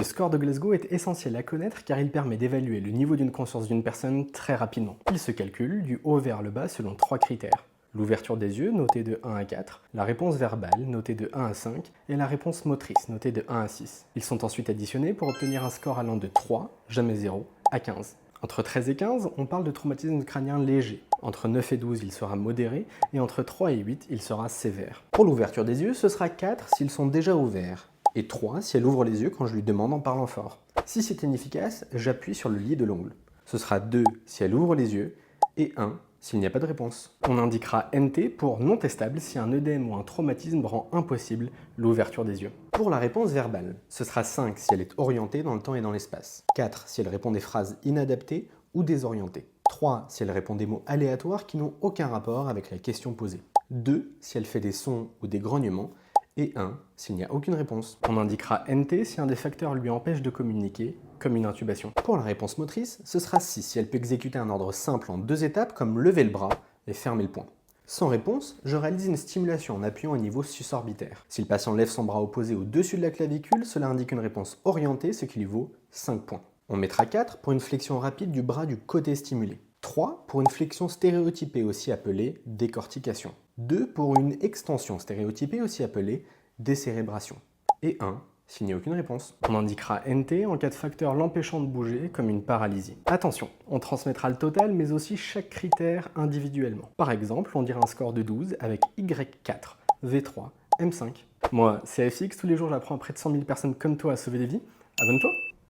score de Glasgow est essentiel à connaître car il permet d'évaluer le niveau d'une conscience d'une personne très rapidement. Il se calcule du haut vers le bas selon 3 critères. L'ouverture des yeux, notée de 1 à 4, la réponse verbale, notée de 1 à 5, et la réponse motrice, notée de 1 à 6. Ils sont ensuite additionnés pour obtenir un score allant de 3, jamais 0, à 15. Entre 13 et 15, on parle de traumatisme crânien léger. Entre 9 et 12, il sera modéré, et entre 3 et 8, il sera sévère. Pour l'ouverture des yeux, ce sera 4 s'ils sont déjà ouverts, et 3 si elle ouvre les yeux quand je lui demande en parlant fort. Si c'est inefficace, j'appuie sur le lié de l'ongle. Ce sera 2 si elle ouvre les yeux, et 1 s'il n'y a pas de réponse. On indiquera NT pour non testable si un œdème ou un traumatisme rend impossible l'ouverture des yeux. Pour la réponse verbale, ce sera 5 si elle est orientée dans le temps et dans l'espace, 4 si elle répond des phrases inadaptées ou désorientées, 3 si elle répond des mots aléatoires qui n'ont aucun rapport avec la question posée, 2 si elle fait des sons ou des grognements, et 1 s'il n'y a aucune réponse. On indiquera NT si un des facteurs lui empêche de communiquer, comme une intubation. Pour la réponse motrice, ce sera 6 si elle peut exécuter un ordre simple en 2 étapes comme lever le bras et fermer le poing. Sans réponse, je réalise une stimulation en appuyant au niveau susorbitaire. Si le patient lève son bras opposé au-dessus de la clavicule, cela indique une réponse orientée, ce qui lui vaut 5 points. On mettra 4 pour une flexion rapide du bras du côté stimulé. 3 pour une flexion stéréotypée aussi appelée décortication. 2 pour une extension stéréotypée aussi appelée décérébration. Et 1 s'il n'y a aucune réponse. On indiquera NT en cas de facteur l'empêchant de bouger, comme une paralysie. Attention, on transmettra le total, mais aussi chaque critère individuellement. Par exemple, on dira un score de 12 avec Y4, V3, M5. Moi, c'est FX, tous les jours j'apprends à près de 100 000 personnes comme toi à sauver des vies. Abonne-toi!